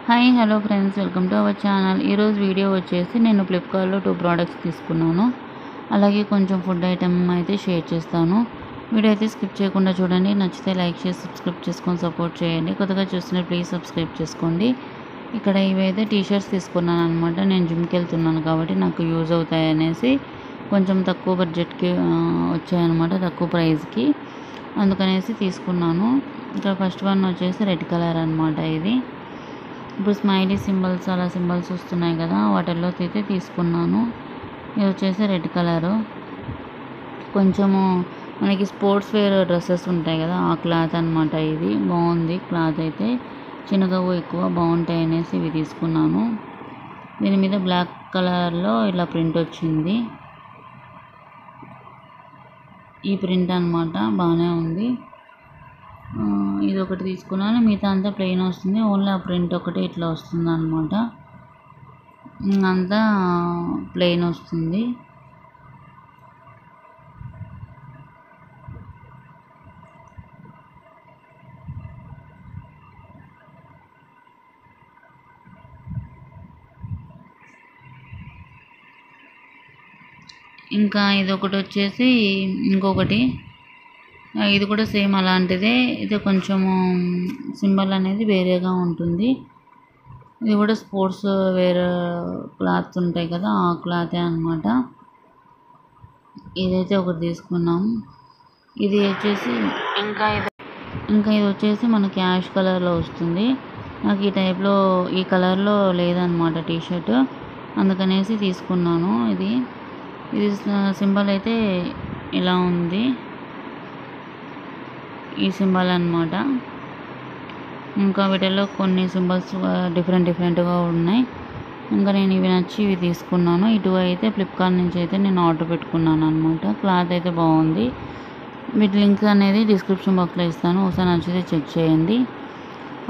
Hi hello friends, welcome to our channel. ఈరోజు video వచ్చేసి నేను ఫ్లిప్కార్ట్లో 2 ప్రోడక్ట్స్ తీసుకున్నాను. అలాగే కొంచెం ఫుడ్ ఐటమ్ అయితే షేర్ చేస్తాను. వీడియో అయితే స్కిప్ చేయకుండా చూడండి. నచ్చితే లైక్ చేసి సబ్స్క్రైబ్ చేసుకొని సపోర్ట్ చేయండి. కొత్తగా చూస్తున్న ప్లీజ్ సబ్స్క్రైబ్ చేసుకోండి. ఇక్కడ ఇవైతే టీషర్ట్స్ తీసుకున్నాను అనమాట. నేను జిమ్కి వెళ్తున్నాను కాబట్టి నాకు యూజ్ అవుతాయి అనేసి కొంచెం తక్కువ బడ్జెట్కి వచ్చాయన్నమాట, తక్కువ ప్రైస్కి. అందుకనేసి తీసుకున్నాను. ఇక్కడ ఫస్ట్ వన్ వచ్చేసి రెడ్ కలర్ అనమాట. ఇది ఇప్పుడు స్మైలీ సింబల్స్ అలా సింబల్స్ వస్తున్నాయి కదా, వాటిల్లో అయితే తీసుకున్నాను. ఇది వచ్చేసి రెడ్ కలరు. కొంచెము మనకి స్పోర్ట్స్ వేర్ డ్రెస్సెస్ ఉంటాయి కదా, ఆ క్లాత్ అనమాట. ఇది బాగుంది క్లాత్ అయితే, చిన్నగవు ఎక్కువ బాగుంటాయి అనేసి ఇవి తీసుకున్నాను. దీని మీద బ్లాక్ కలర్లో ఇలా ప్రింట్ వచ్చింది. ఈ ప్రింట్ అనమాట, బాగానే ఉంది. ఇది ఒకటి తీసుకున్నాను. మిగతా అంతా ప్లెయిన్ వస్తుంది. ఓన్లీ ఆ ప్రింట్ ఒకటి ఇట్లా వస్తుంది అనమాట. అంతా ప్లెయిన్ వస్తుంది. ఇంకా ఇది ఒకటి వచ్చేసి ఇంకొకటి, ఇది కూడా సేమ్ అలాంటిదే. ఇది కొంచెము సింబల్ అనేది వేరేగా ఉంటుంది. ఇది కూడా స్పోర్ట్స్ వేర్ క్లాత్ ఉంటాయి కదా, ఆ క్లాతే అనమాట. ఇదైతే ఒకటి తీసుకున్నాం. ఇది వచ్చేసి ఇంకా ఇది వచ్చేసి మనకి యాష్ కలర్లో వస్తుంది. నాకు ఈ టైప్లో ఈ కలర్లో లేదనమాట టీషర్ట్, అందుకనేసి తీసుకున్నాను. ఇది సింబల్ అయితే ఇలా ఉంది, ఈ సింబల్ అనమాట. ఇంకా వీటిల్లో కొన్ని సింబల్స్ డిఫరెంట్గా ఉన్నాయి. ఇంకా నేను ఇవి నచ్చి ఇవి తీసుకున్నాను. ఇటు అయితే ఫ్లిప్కార్ట్ నుంచి అయితే నేను ఆర్డర్ పెట్టుకున్నాను అనమాట. క్లాత్ అయితే బాగుంది. వీటి లింక్ అనేది డిస్క్రిప్షన్ బాక్స్లో ఇస్తాను, ఒకసారి నచ్చితే చెక్ చేయండి.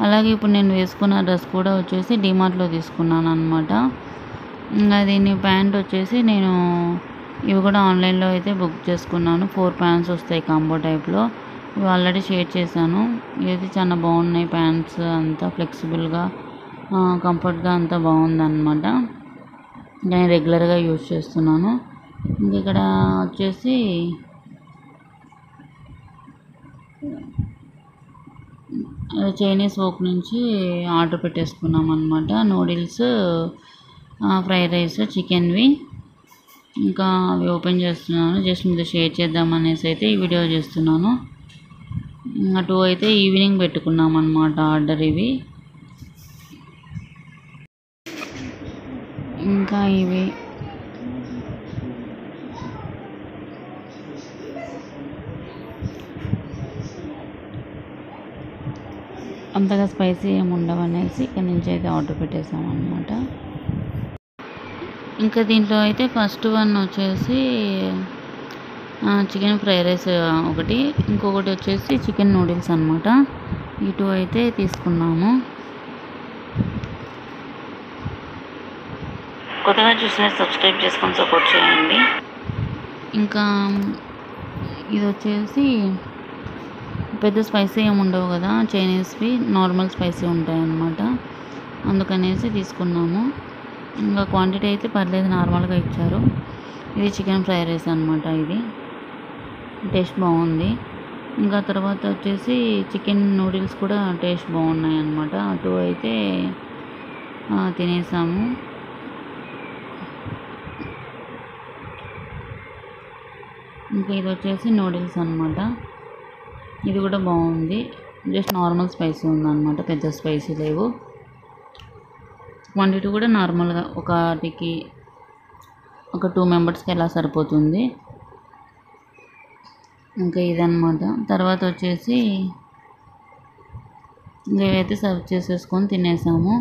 అలాగే ఇప్పుడు నేను వేసుకున్న డ్రెస్ కూడా వచ్చేసి డిమార్ట్లో తీసుకున్నాను అనమాట. ఇంకా దీని ప్యాంట్ వచ్చేసి నేను ఇవి కూడా ఆన్లైన్లో అయితే బుక్ చేసుకున్నాను. 4 ప్యాంట్స్ వస్తాయి కాంబో టైప్లో. ఇవి ఆల్రెడీ షేర్ చేశాను. ఇవైతే చాలా బాగున్నాయి ప్యాంట్స్, అంతా ఫ్లెక్సిబుల్గా కంఫర్ట్గా అంతా బాగుందన్నమాట. నేను రెగ్యులర్గా యూజ్ చేస్తున్నాను. ఇంక ఇక్కడ వచ్చేసి చైనీస్ వోక్ నుంచి ఆర్డర్ పెట్టేసుకున్నాం అనమాట. నూడిల్స్, ఫ్రైడ్ రైస్, చికెన్వి. ఇంకా అవి ఓపెన్ చేస్తున్నాను, జస్ట్ మీతో షేర్ చేద్దామనేసి అయితే ఈ వీడియో చేస్తున్నాను. 2 అయితే ఈవినింగ్ పెట్టుకున్నాం అన్నమాట ఆర్డర్ ఇవి. ఇంకా ఇవి అంతగా స్పైసీ ఏమి ఉండవనేసి ఇక్కడ నుంచి అయితే ఆర్డర్ పెట్టేసాం అన్నమాట. ఇంకా దీంట్లో అయితే ఫస్ట్ వన్ వచ్చేసి చికెన్ ఫ్రైడ్ రైస్ ఒకటి, ఇంకొకటి వచ్చేసి చికెన్ నూడిల్స్ అనమాట. ఈ 2 అయితే తీసుకున్నాము. కొత్తగా చూసిన సబ్స్క్రైబ్ చేసుకొని సపోర్ట్ చేయండి. ఇంకా ఇది వచ్చేసి పెద్ద స్పైసీ ఏమి ఉండవు కదా, చైనీస్వి నార్మల్ స్పైసీ ఉంటాయి అన్నమాట, అందుకనేసి తీసుకున్నాము. ఇంకా క్వాంటిటీ అయితే పర్లేదు, నార్మల్గా ఇచ్చారు. ఇది చికెన్ ఫ్రైడ్ రైస్ అనమాట. ఇది టేస్ట్ బాగుంది. ఇంకా తర్వాత వచ్చేసి చికెన్ నూడిల్స్ కూడా టేస్ట్ బాగున్నాయి అన్నమాట. 2 అయితే తినేసాము. ఇంకా ఇది వచ్చేసి నూడిల్స్ అనమాట. ఇది కూడా బాగుంది, జస్ట్ నార్మల్ స్పైసీ ఉందన్నమాట, పెద్ద స్పైసీ లేవు. క్వాంటిటీ కూడా నార్మల్గా ఒకటికి ఒక 2 మెంబర్స్కి ఎలా సరిపోతుంది. ఇంకా ఇదన్నమాట. తర్వాత వచ్చేసి ఇవైతే సర్వ్ చేసేసుకొని తినేసాము.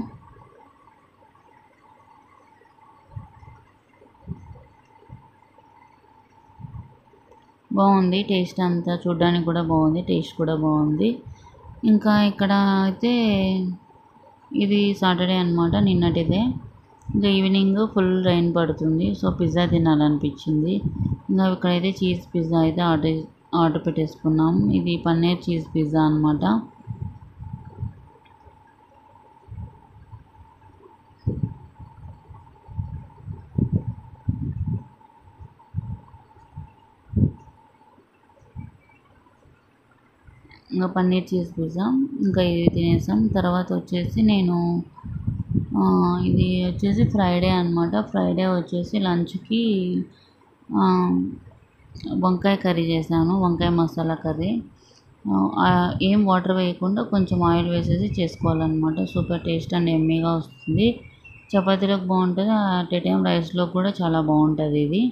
బాగుంది టేస్ట్, అంతా చూడడానికి కూడా బాగుంది, టేస్ట్ కూడా బాగుంది. ఇంకా ఇక్కడ అయితే ఇది సాటర్డే అనమాట, నిన్నటిదే. ఇంకా ఈవినింగ్ ఫుల్ రైన్ పడుతుంది, సో పిజ్జా తినాలనిపించింది. ఇంకా ఇక్కడైతే చీజ్ పిజ్జా అయితే ఆర్డర్ పెట్టేసుకున్నాం. ఇది పన్నీర్ చీజ్ పిజ్జా అనమాట. ఇంకా పన్నీర్ చీజ్ పిజ్జా ఇంకా ఇది తినేసాం. తర్వాత వచ్చేసి నేను ఇది వచ్చేసి ఫ్రైడే అనమాట. ఫ్రైడే వచ్చేసి లంచ్కి వంకాయ కర్రీ చేశాను, వంకాయ మసాలా కర్రీ. ఏం వాటర్ వేయకుండా కొంచెం ఆయిల్ వేసేసి చేసుకోవాలన్నమాట. సూపర్ టేస్ట్ అండ్ ఎమ్మీగా వస్తుంది. చపాతీలోకి బాగుంటుంది, అట్ ఏ టైం రైస్లోకి కూడా చాలా బాగుంటుంది ఇది.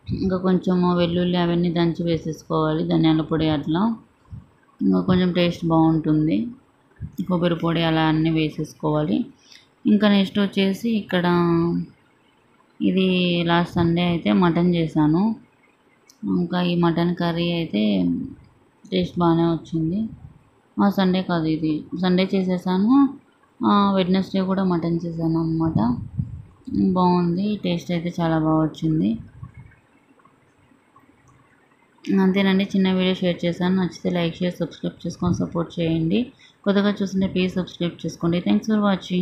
ఇంకా కొంచెం వెల్లుల్లి అవన్నీ దంచి వేసేసుకోవాలి, ధనియాల పొడి అట్లా. ఇంకా కొంచెం టేస్ట్ బాగుంటుంది. కొబ్బరి పొడి అలా అన్నీ వేసేసుకోవాలి. ఇంకా నెక్స్ట్ వచ్చేసి ఇక్కడ ఇది లాస్ట్ సండే అయితే మటన్ చేశాను. ఇంకా ఈ మటన్ కర్రీ అయితే టేస్ట్ బాగానే వచ్చింది. సండే కాదు, ఇది సండే చేసేసాను. వెడ్నెస్డే కూడా మటన్ చేశాను అనమాట. బాగుంది, టేస్ట్ అయితే చాలా బాగా వచ్చింది. అంతేనండి, చిన్న వీడియో షేర్ చేశాను. నచ్చితే లైక్, షేర్, సబ్స్క్రైబ్ చేసుకొని సపోర్ట్ చేయండి. కొత్తగా చూస్తుంటే ప్లీజ్ సబ్స్క్రైబ్ చేసుకోండి. Thanks for watching.